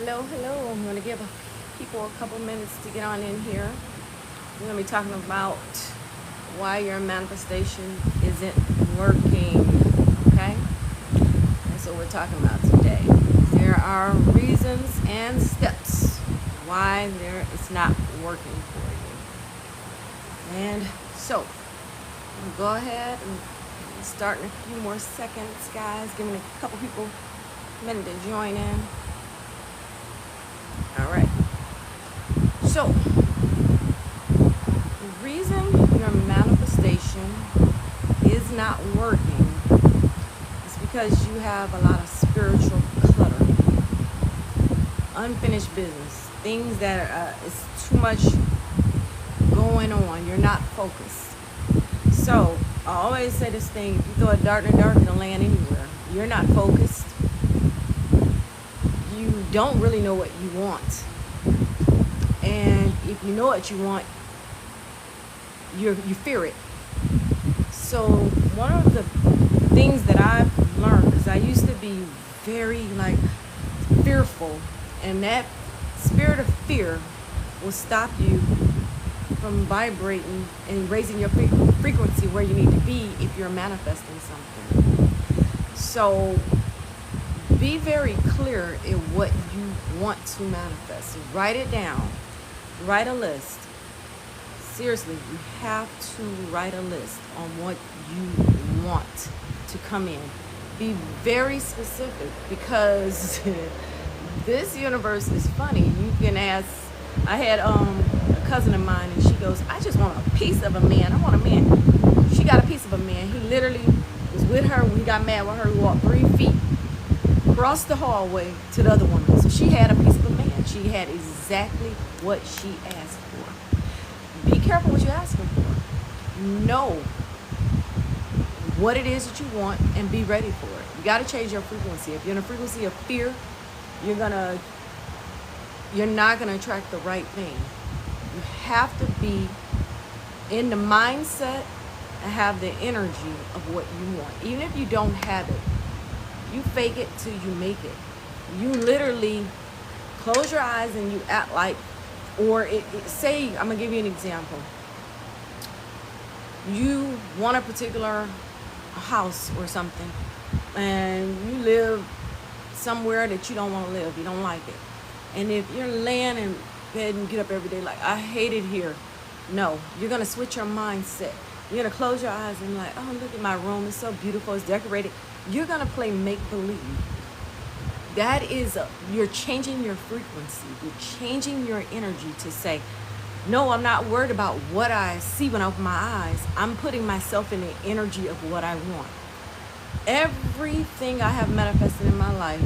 Hello. I'm going to give people a couple minutes to get on in here. We're going to be talking about why your manifestation isn't working. Okay? That's what we're talking about today. There are reasons and steps why it's not working for you. And so, we'll go ahead and start in a few more seconds, guys. Giving a couple people a minute to join in. All right. So, the reason your manifestation is not working is because you have a lot of spiritual clutter, unfinished business, things that is too much going on. You're not focused. So, I always say this thing: if you throw a dart in the dark, it'll land anywhere. You're not focused. You don't really know what you want. And if you know what you want, you fear it. So one of the things that I've learned is I used to be very fearful, and that spirit of fear will stop you from vibrating and raising your frequency where you need to be if you're manifesting something. So be very clear in what you want to manifest. Write it down. Write a list. Seriously, you have to write a list on what you want to come in. Be very specific, because this universe is funny. You can ask. I had a cousin of mine, and she goes, "I just want a piece of a man. I want a man." She got a piece of a man. He literally was with her when he got mad with her. He walked 3 feet across the hallway to the other woman. So she had a piece of a man. She had exactly what she asked for. Be careful what you're asking for. Know what it is that you want and be ready for it. You got to change your frequency. If you're in a frequency of fear, you're not gonna attract the right thing. You have to be in the mindset and have the energy of what you want. Even if you don't have it, you fake it till you make it. You literally close your eyes and you act like, say, I'm gonna give you an example. You want a particular house or something, and you live somewhere that you don't want to live. You don't like it. And if you're laying in bed and get up every day like, I hate it here. No, you're gonna switch your mindset. You're gonna close your eyes and be like, oh, look at my room. It's so beautiful. It's decorated. You're gonna play make-believe. That is, you're changing your frequency. You're changing your energy to say, no, I'm not worried about what I see when I open my eyes. I'm putting myself in the energy of what I want. Everything I have manifested in my life,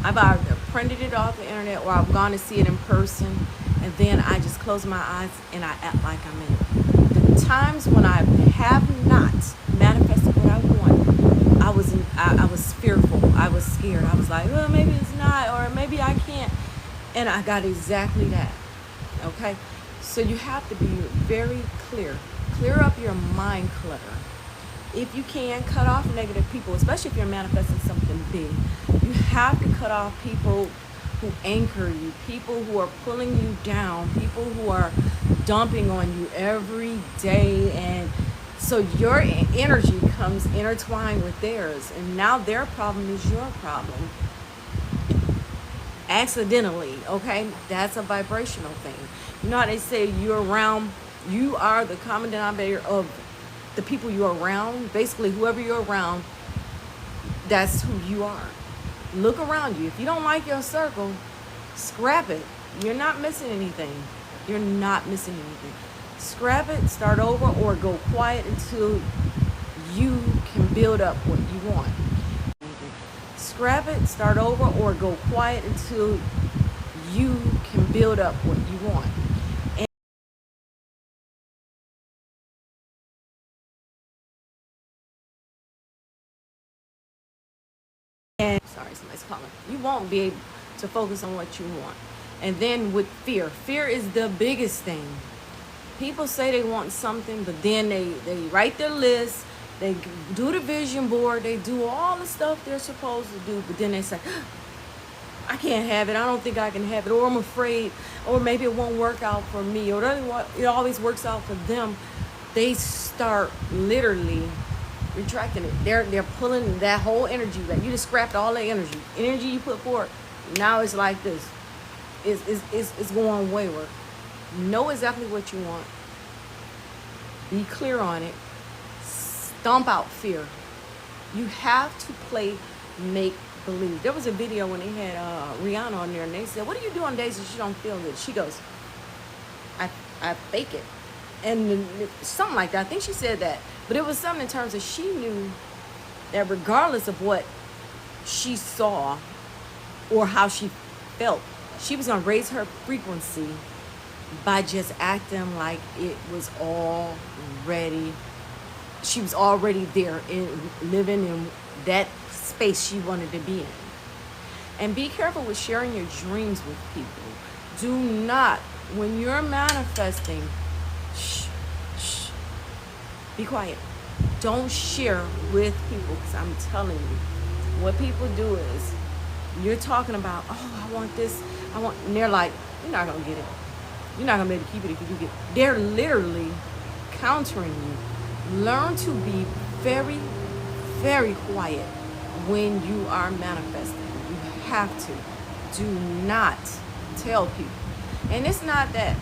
I've either printed it off the internet or I've gone to see it in person, and then I just close my eyes and I act like I'm in it. The times when I have not manifested what I want, I was fearful. I was scared. I was like, well, maybe it's not, or maybe I can't. And I got exactly that. Okay? So you have to be very clear. Clear up your mind clutter. If you can, cut off negative people, especially if you're manifesting something big. You have to cut off people who anchor you, people who are pulling you down, people who are dumping on you every day, and so your energy comes intertwined with theirs, and now their problem is your problem. Accidentally, okay? That's a vibrational thing. You know how they say you are the common denominator of the people you're around. Basically, whoever you're around, that's who you are. Look around you. If you don't like your circle, scrap it. You're not missing anything. You're not missing anything. Scrap it, start over, or go quiet until you can build up what you want. Scrap it, start over, or go quiet until you can build up what you want. And sorry, somebody's calling. You won't be able to focus on what you want. And then with fear is the biggest thing. People say they want something, but then they write their list, they do the vision board, they do all the stuff they're supposed to do, but then they say, I can't have it. I don't think I can have it. Or I'm afraid. Or maybe it won't work out for me. Or it always works out for them. They start literally retracting it. They're pulling that whole energy. Like you just scrapped all the energy you put forward. Now it's like this. It's going wayward. Know exactly what you want. Be clear on it. Stomp out fear. You have to play make believe. There was a video when they had Rihanna on there, and they said, "What do you do on days that you don't feel good?" She goes, "I fake it," and something like that. I think she said that, but it was something in terms of she knew that regardless of what she saw or how she felt, she was gonna raise her frequency by just acting like it was already. She was already there in living in that space she wanted to be in. And be careful with sharing your dreams with people. Do not, when you're manifesting, be quiet. Don't share with people, because I'm telling you, what people do is you're talking about, oh, I want this, and they're like, you're not gonna get it. You're not gonna be able to keep it if you do get it. They're literally countering you. Learn to be very, very quiet when you are manifesting. You have to. Do not tell people. And it's not that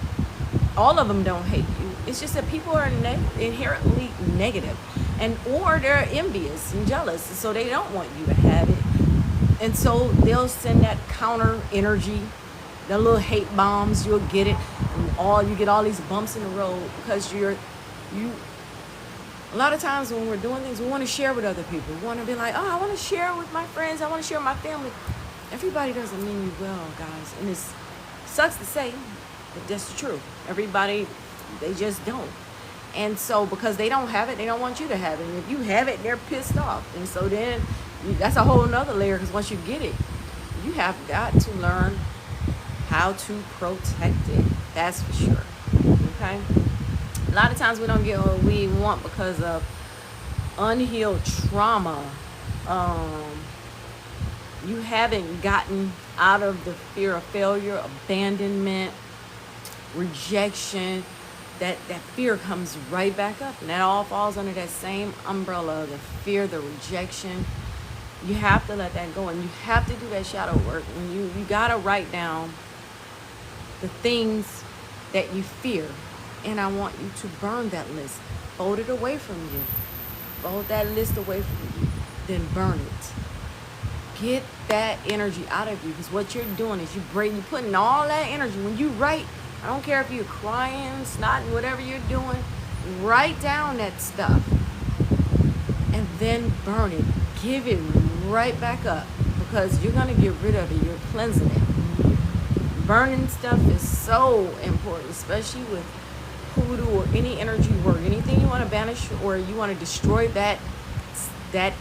all of them don't hate you. It's just that people are inherently negative, and or they're envious and jealous, so they don't want you to have it. And so they'll send that counter energy, the little hate bombs. You'll get it, and you get all these bumps in the road because you. A lot of times when we're doing things, we want to share with other people. We want to be like, oh, I want to share with my friends. I want to share with my family. Everybody doesn't mean you well, guys. And it sucks to say, but that's the truth. Everybody, they just don't. And so because they don't have it, they don't want you to have it. And if you have it, they're pissed off. And so then that's a whole nother layer, because once you get it, you have got to learn how to protect it. That's for sure. Okay? A lot of times we don't get what we want because of unhealed trauma. You haven't gotten out of the fear of failure, abandonment, rejection. That fear comes right back up, and that all falls under that same umbrella, the fear, the rejection. You have to let that go, and you have to do that shadow work. And you got to write down the things that you fear. And I want you to burn that list. Fold it away from you. Fold that list away from you. Then burn it. Get that energy out of you. Because what you're doing is you're putting all that energy. When you write, I don't care if you're crying, snotting, whatever you're doing, write down that stuff. And then burn it. Give it right back up. Because you're going to get rid of it. You're cleansing it. Burning stuff is so important, especially with hoodoo or any energy work. Anything you want to banish or you want to destroy that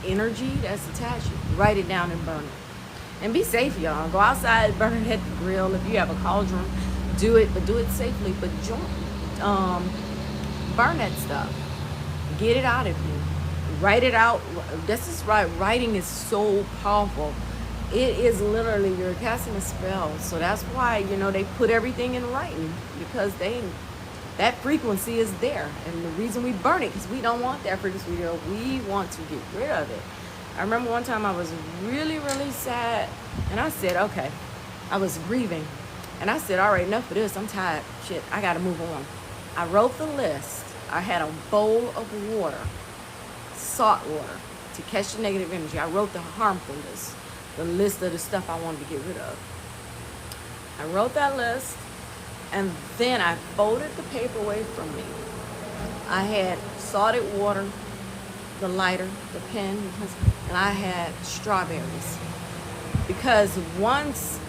energy that's attached, write it down and burn it. And be safe, y'all. Go outside, burn it at the grill. If you have a cauldron, do it, but do it safely. But burn that stuff. Get it out of you. Write it out. This is right. Writing is so powerful. It is literally, you're casting a spell. So that's why, they put everything in writing, because that frequency is there. And the reason we burn it, because we don't want that frequency. We want to get rid of it. I remember one time I was really, really sad. And I said, okay, I was grieving. And I said, all right, enough of this. I'm tired. Shit, I got to move on. I wrote the list. I had a bowl of water, salt water, to catch the negative energy. I wrote the harmful list, the list of the stuff I wanted to get rid of. I wrote that list. And then I folded the paper away from me. I had salted water, the lighter, the pen, and I had strawberries. Because once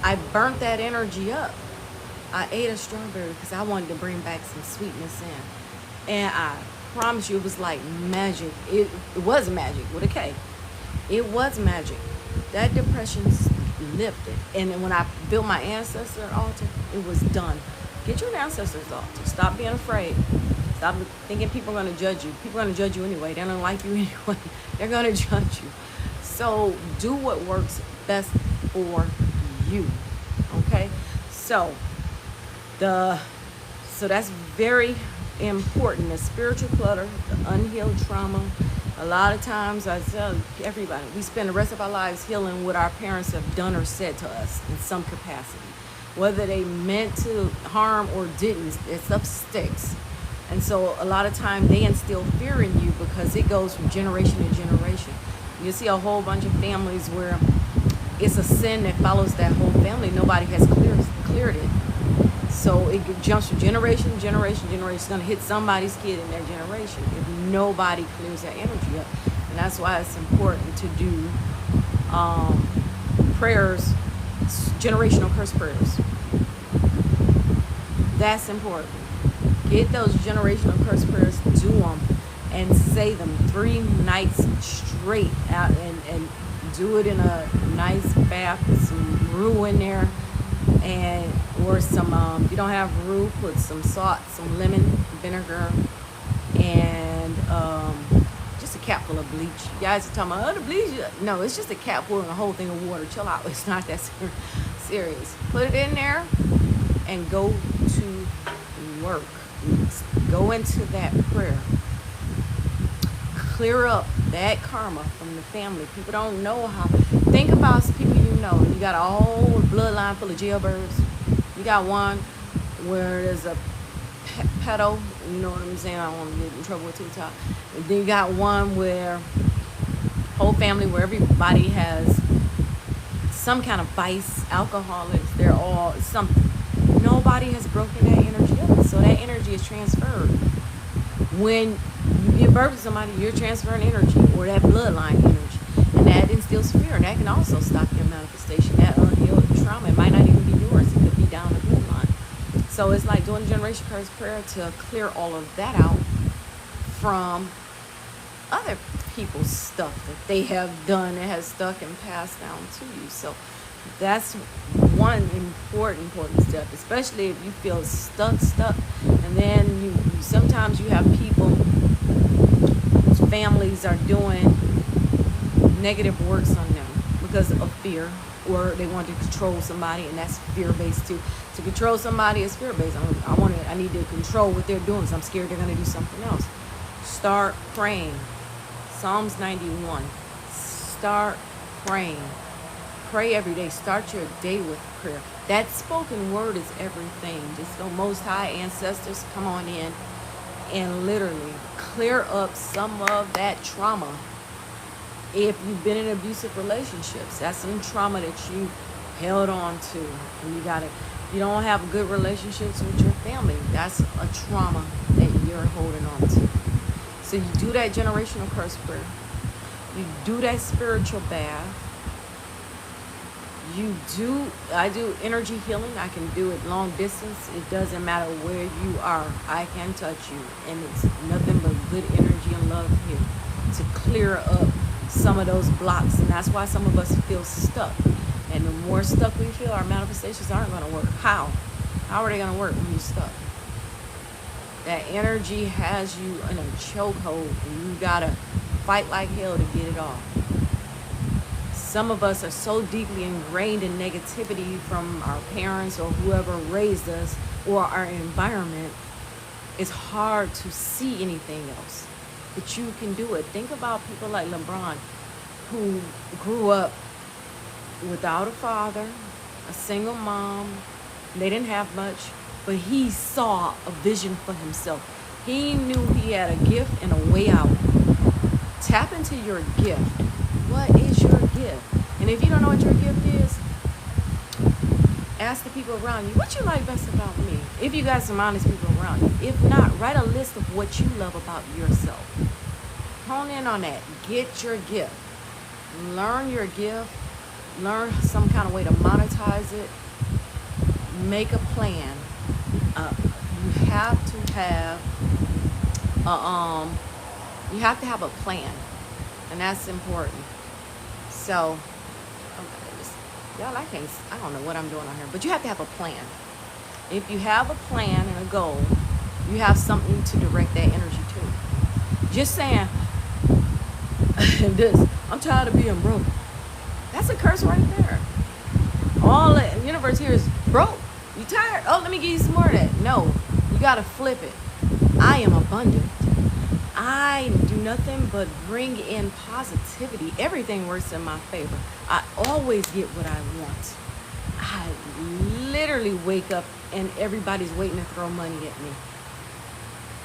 I burnt that energy up, I ate a strawberry because I wanted to bring back some sweetness in. And I promise you, it was like magic. It was magic with a K. It was magic. That depression's lifted. And then when I built my ancestor altar, it was done. Get your ancestors altar. Stop being afraid. Stop thinking people are going to judge you. People are going to judge you anyway. They don't like you anyway. They're going to judge you. So do what works best for you. Okay, so so that's very important. The spiritual clutter, the unhealed trauma. A lot of times, I tell everybody, we spend the rest of our lives healing what our parents have done or said to us in some capacity. Whether they meant to harm or didn't, that stuff sticks. And so a lot of time they instill fear in you because it goes from generation to generation. You see a whole bunch of families where it's a sin that follows that whole family. Nobody has cleared it. So it jumps from generation to generation, generation. It's going to hit somebody's kid in their generation if nobody clears that energy up. And that's why it's important to do prayers, generational curse prayers. That's important. Get those generational curse prayers, do them, and say them 3 nights straight out, and do it in a nice bath with some rue in there, and or some if you don't have rue, put some salt, some lemon vinegar, and just a cap full of bleach. You guys are talking about, oh, the bleach. No, it's just a cap full and a whole thing of water. Chill out. It's not that serious. Put it in there and go to work. Go into that prayer. Clear up that karma from the family. People don't know how. Think about people you know. You got a whole bloodline full of jailbirds. You got one where there's a pedo. You know what I'm saying? I don't want to get in trouble with TikTok. And then you got one where whole family where everybody has some kind of vice, alcoholics. They're all something. Nobody has broken that energy up. So that energy is transferred. When you give birth to somebody, you're transferring energy or that bloodline energy. And that instills fear. And that can also stop your manifestation. That unhealed trauma, it might not even be yours. It could be down the bloodline. So it's like doing a generation curse prayer to clear all of that out from other people's stuff that they have done that has stuck and passed down to you. So that's one important step, especially if you feel stuck, and then you sometimes you have people whose families are doing negative works on them because of fear, or they want to control somebody, and that's fear-based too. To control somebody is fear-based. I need to control what they're doing, so I'm scared they're going to do something else. Start praying. Psalms 91. Start praying. Pray every day. Start your day with prayer. That spoken word is everything. Just the Most High ancestors, come on in and literally clear up some of that trauma. If you've been in abusive relationships, that's some trauma that you held on to. And you don't have good relationships with your family. That's a trauma that you're holding on to. So you do that generational curse prayer. You do that spiritual bath. I do energy healing. I can do it long distance. It doesn't matter where you are. I can touch you. And it's nothing but good energy and love here to clear up some of those blocks. And that's why some of us feel stuck. And the more stuck we feel, our manifestations aren't going to work. How? How are they going to work when you're stuck? That energy has you in a chokehold, and you got to fight like hell to get it off. Some of us are so deeply ingrained in negativity from our parents or whoever raised us or our environment, it's hard to see anything else. But you can do it. Think about people like LeBron, who grew up without a father, a single mom. They didn't have much, but he saw a vision for himself. He knew he had a gift and a way out. Tap into your gift. What is your gift? And if you don't know what your gift is, ask the people around you, what you like best about me? If you got some honest people around you. If not, write a list of what you love about yourself. Hone in on that. Get your gift. Learn your gift. Learn some kind of way to monetize it. Make a plan. You have to have a plan, and that's important. So, y'all, I don't know what I'm doing on here, but you have to have a plan. If you have a plan and a goal, you have something to direct that energy to. Just saying, I'm tired of being broke. That's a curse right there. all the universe here is broke. You tired? Oh, let me give you some more of that. No, you gotta flip it. I am abundant. I do nothing but bring in positivity. Everything works in my favor. I always get what I want. I literally wake up and everybody's waiting to throw money at me.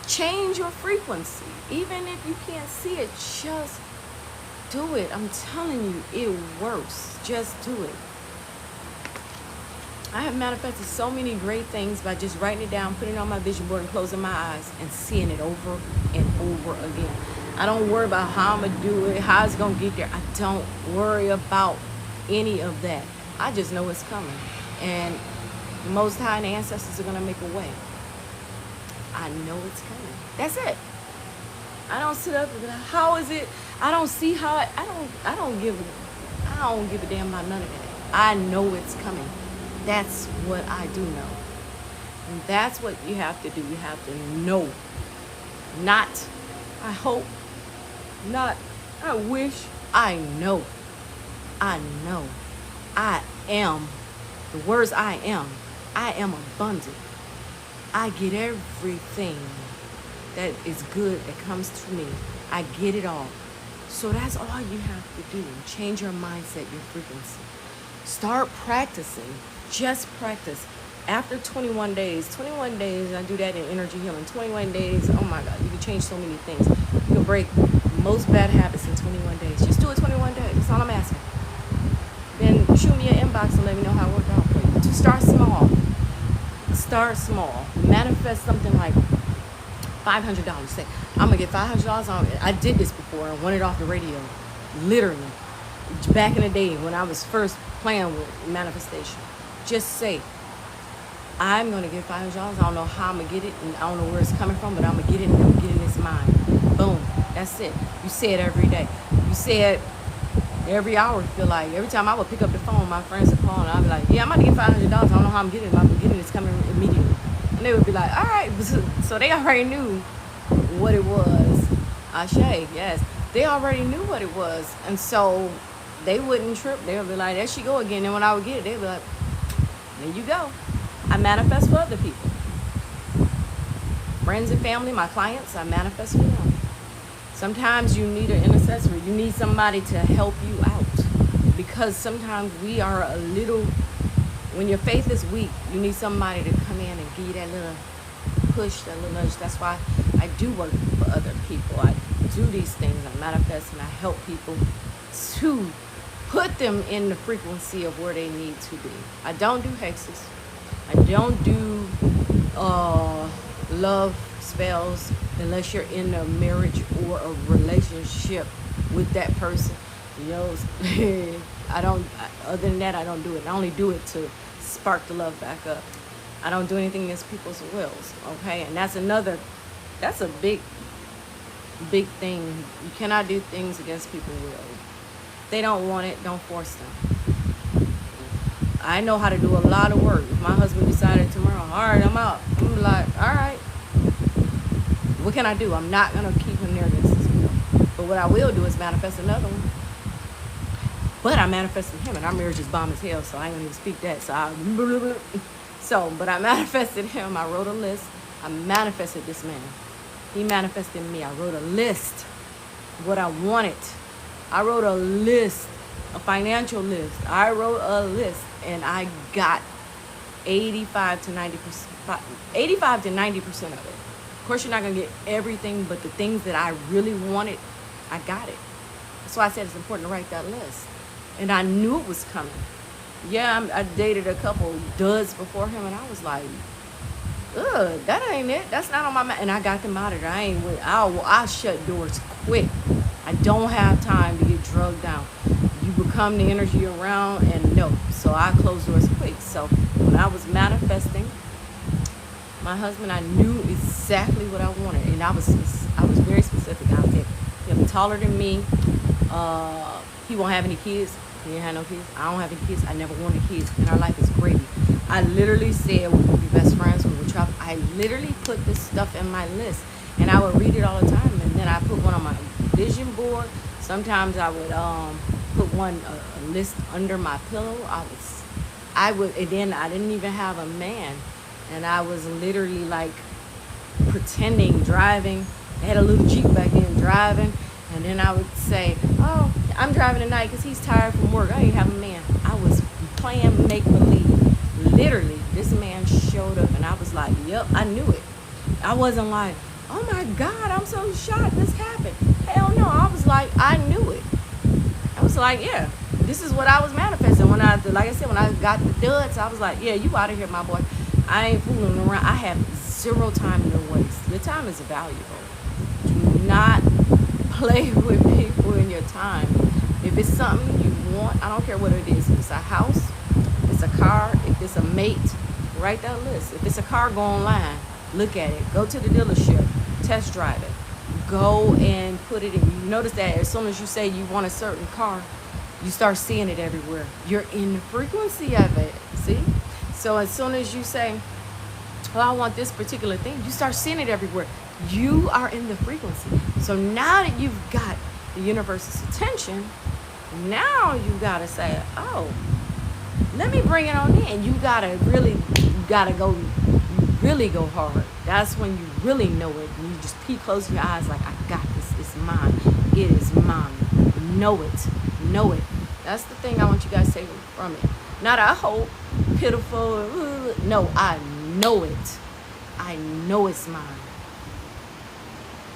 Change your frequency. Even if you can't see it, just do it. I'm telling you, it works. Just do it. I have manifested so many great things by just writing it down, putting it on my vision board, and closing my eyes and seeing it over and over again. I don't worry about how I'm going to do it, how it's going to get there. I don't worry about any of that. I just know it's coming. And the Most High and the ancestors are going to make a way. I know it's coming. That's it. I don't sit up and be like, how is it? I don't see how it, I don't give a damn about none of that. I know it's coming. That's what I do know. And that's what you have to do. You have to know. Not, I hope. Not, I wish. I know. I know. I am. The words I am. I am abundant. I get everything that is good that comes to me. I get it all. So that's all you have to do. Change your mindset, your frequency. Start practicing. Just practice. After 21 days, I do that in energy healing. 21 days, oh my God, you can change so many things. You can break most bad habits in 21 days. Just do it 21 days. That's all I'm asking. Then shoot me an inbox and let me know how it worked out for you. Just start small. Start small. Manifest something like $500. Say, I'm going to get $500 on it. I did this before. I won it off the radio. Literally. Back in the day when I was first playing with manifestation. Just say, I'm going to get $500. I don't know how I'm going to get it, and I don't know where it's coming from, but I'm going to get it, and I'm going to get it in this mind. Boom. That's it. You say it every day. You say it every hour. Feel like every time I would pick up the phone, my friends would call, and I'd be like, yeah, I'm going to get $500. I don't know how I'm getting it, but I'm getting it. It's coming immediately. And they would be like, all right. So they already knew what it was. Ashe, yes. They already knew what it was. And so they wouldn't trip. They would be like, there she go again. And when I would get it, they would be like, there you go. I manifest for other people. Friends and family, my clients, I manifest for them. Sometimes you need an intercessor. You need somebody to help you out. Because sometimes we are a little, when your faith is weak, you need somebody to come in and give you that little push, that little nudge. That's why I do work for other people. I do these things. I manifest and I help people to put them in the frequency of where they need to be. I don't do hexes. I don't do love spells unless you're in a marriage or a relationship with that person. You know, other than that, I don't do it. I only do it to spark the love back up. I don't do anything against people's wills, okay? And that's a big thing. You cannot do things against people's will. They don't want it, don't force them. I know how to do a lot of work. If my husband decided tomorrow, all right, I'm out, I'm like, all right, what can I do? I'm not going to keep him there against his will. But what I will do is manifest another one. But I manifested him, and our marriage is bomb as hell, so I ain't going to even speak that. But I manifested him. I wrote a list. I manifested this man. He manifested me. I wrote a list of what I wanted. I wrote a list, a financial list. I wrote a list, and I got 85 to 90% of it. Of course, you're not going to get everything, but the things that I really wanted, I got it. That's why I said it's important to write that list. And I knew it was coming. Yeah, I dated a couple duds before him, and I was like, ugh, that ain't it. That's not on my mind. And I got them out of there. I shut doors quick. I don't have time to get drugged down. You become the energy around, and no. So I close doors quick. So when I was manifesting my husband, I knew exactly what I wanted, and I was very specific. I said, he'll be taller than me. He won't have any kids. He didn't have no kids. I don't have any kids. I never wanted kids, and our life is gravy. I literally said we would be best friends. We would travel. I literally put this stuff in my list, and I would read it all the time. And then I put one on my vision board. Sometimes I would put one a list under my pillow. and then I didn't even have a man. And I was literally like pretending driving. I had a little Jeep back then driving. And then I would say, oh, I'm driving tonight because he's tired from work. I didn't have a man. I was playing make believe. Literally, this man showed up and I was like, yep, I knew it. I wasn't like, oh my God, I'm so shocked this happened. Hell no. I was like, I knew it. I was like, yeah, this is what I was manifesting. When like I said, when I got the duds, I was like, yeah, you out of here, my boy. I ain't fooling around. I have zero time to waste. Your time is valuable. Do not play with people in your time. If it's something you want, I don't care what it is. If it's a house, if it's a car, if it's a mate, write that list. If it's a car, go online, look at it, go to the dealership, test drive it, go and put it in. You notice that as soon as you say you want a certain car, you start seeing it everywhere. You're in the frequency of it. See? So as soon as you say, oh, I want this particular thing, you start seeing it everywhere. You are in the frequency. So now that you've got the universe's attention, now you gotta say, oh, let me bring it on in. You gotta go hard. That's when you really know it. And you just close your eyes like, I got this. It's mine. It is mine. Know it. Know it. That's the thing I want you guys to take from it. Not I hope, pitiful. No, I know it. I know it's mine.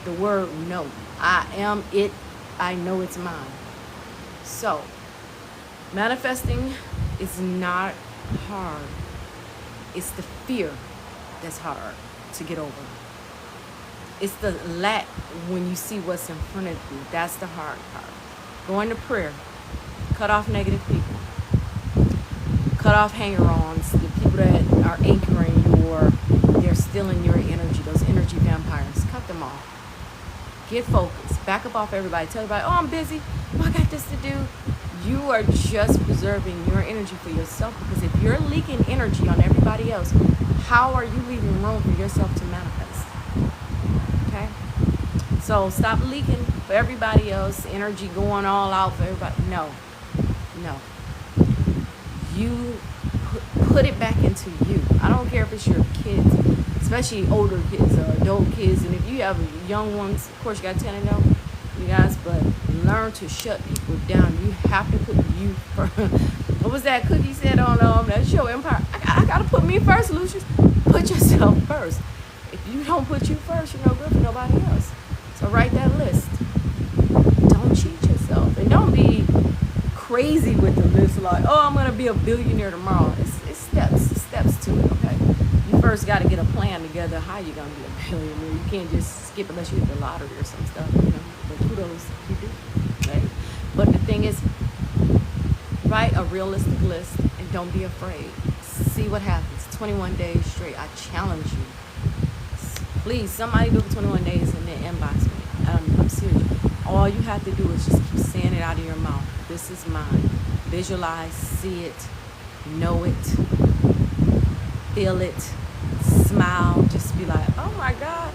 The word no. I am it. I know it's mine. So, manifesting is not hard. It's the fear that's hard to get over. It's the lack when you see what's in front of you. That's the hard part. Go into prayer. Cut off negative people. Cut off hanger-ons, the people that are anchoring you or they're stealing your energy, those energy vampires. Cut them off. Get focused. Back up off everybody. Tell everybody, oh, I'm busy. Oh, I got this to do. You are just preserving your energy for yourself, because if you're leaking energy on everybody else, how are you leaving room for yourself to manifest? Okay? So stop leaking for everybody else, energy going all out for everybody. No. You put it back into you. I don't care if it's your kids, especially older kids or adult kids. And if you have young ones, of course, you got to tell them, you guys, but learn to shut people down. You have to put you first. What was that Cookie said on that show, Empire? I got to put me first, Lucius. Put yourself first. If you don't put you first, you're no good for nobody else. So write that list. Don't cheat yourself. And don't be crazy with the list like, oh, I'm going to be a billionaire tomorrow. It's steps to it, okay? You first got to get a plan together how you're going to be a billionaire. You can't just skip unless you hit the lottery or some stuff, you know. But kudos if you do, right? But the thing is, write a realistic list and don't be afraid. See what happens. 21 days straight. I challenge you. Please, somebody do it for 21 days and then inbox me. I'm serious. All you have to do is just keep saying it out of your mouth. This is mine. Visualize, see it, know it, feel it, smile. Just be like, oh my God,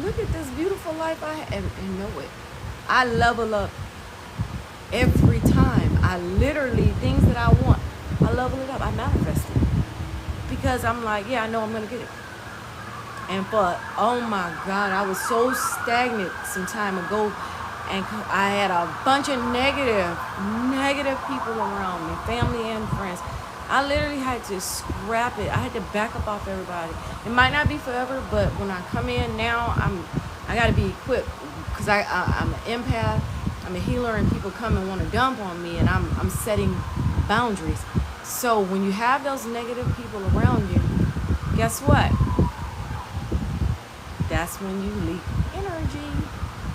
look at this beautiful life I have, and know it. I level up every time. I literally, things that I want, I level it up. I manifest it. Because I'm like, yeah, I know I'm going to get it. And oh my God, I was so stagnant some time ago. And I had a bunch of negative people around me, family and friends. I literally had to scrap it. I had to back up off everybody. It might not be forever, but when I come in now, I got to be equipped, because I'm an empath, I'm a healer, and people come and want to dump on me, and I'm setting boundaries. So when you have those negative people around you, guess what? That's when you leak energy.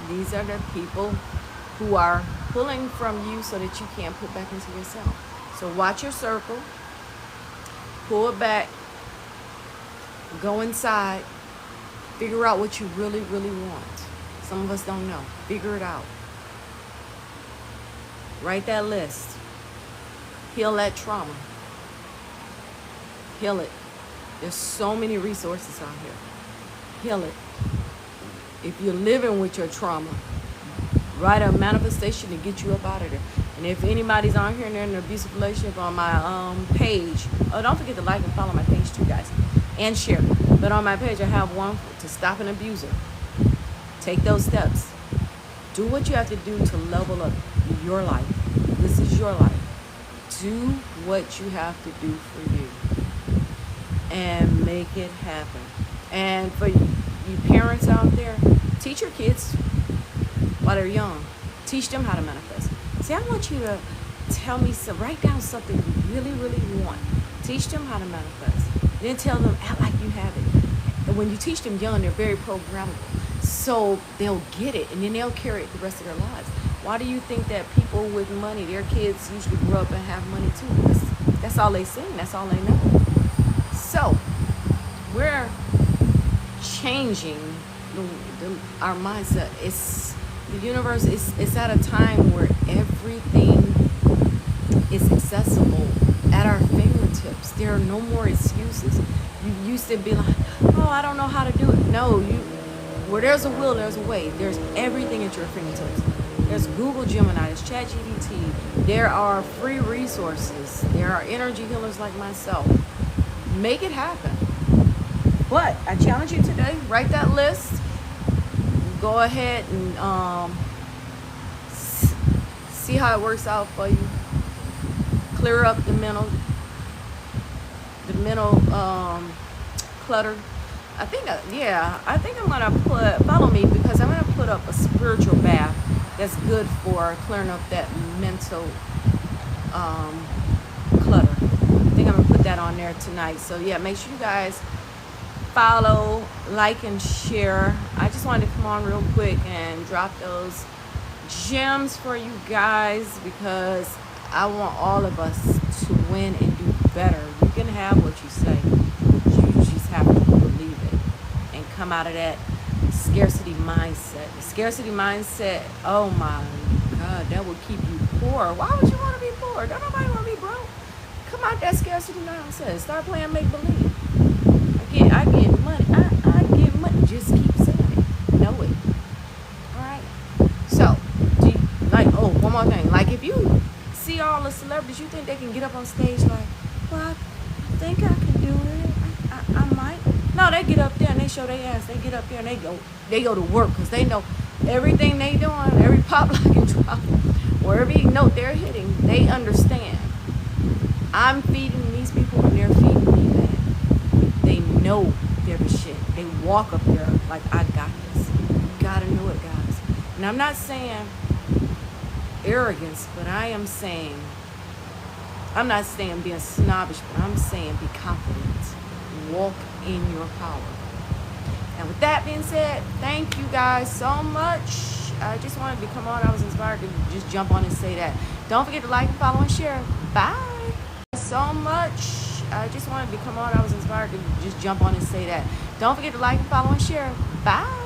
These are the people who are pulling from you so that you can't put back into yourself. So watch your circle, pull it back, go inside, figure out what you really, really want. Some of us don't know. Figure it out. Write that list. Heal that trauma. Heal it. There's so many resources out here. Heal it. If you're living with your trauma, write a manifestation to get you up out of there. And if anybody's on here and they're in an abusive relationship, on my page, oh, don't forget to like and follow my page too, guys, and share. But on my page, I have one to stop an abuser. Take those steps. Do what you have to do to level up your life. This is your life. Do what you have to do for you and make it happen. And for you parents out there, teach your kids while they're young. Teach them how to manifest. See, I want you to tell me write down something you really, really want. Teach them how to manifest. Then tell them, act like you have it. And when you teach them young, they're very programmable. So they'll get it, and then they'll carry it the rest of their lives. Why do you think that people with money, their kids usually grow up and have money too? That's all they sing. That's all they know. So we're changing our mindset. The universe is at a time where everything is accessible at our fingertips. There are no more excuses. You used to be like, oh, I don't know how to do it. No, where there's a will, there's a way. There's everything at your fingertips. There's Google Gemini, there's ChatGPT. There are free resources. There are energy healers like myself. Make it happen. But I challenge you today, write that list. Go ahead and see how it works out for you. Clear up the mental clutter. I think I'm gonna follow me, because I'm gonna put up a spiritual bath that's good for clearing up that mental clutter. I think I'm gonna put that on there tonight. So yeah, make sure you guys follow, like, and share. I just wanted to come on real quick and drop those gems for you guys, because I want all of us to win and do better. You can have what you say. You just have to believe it and come out of that scarcity mindset. The scarcity mindset, oh my God, that will keep you poor. Why would you want to be poor? Don't nobody want to be broke. Come out that scarcity mindset. Start playing make believe. I get money. I get money. Just keep saying it. Know it. Alright? So, one more thing. Like, if you see all the celebrities, you think they can get up on stage like, well, I think I can do it. I might. No, they get up there and they show their ass. They get up there and they go to work, because they know everything they doing, every pop, lock, and drop, or every note they're hitting, they understand. I'm feeding these people and they're feeding me back. They know they're the shit. They walk up there like, I got this. You gotta know it, guys. And I'm not saying arrogance, but I'm not saying being snobbish, but I'm saying be confident. Walk in your power. And with that being said, thank you guys so much. I just wanted to come on. I was inspired to just jump on and say that. Don't forget to like, follow, and share. Bye. So much. I just wanted to come on. I was inspired to just jump on and say that. Don't forget to like, follow, and share. Bye.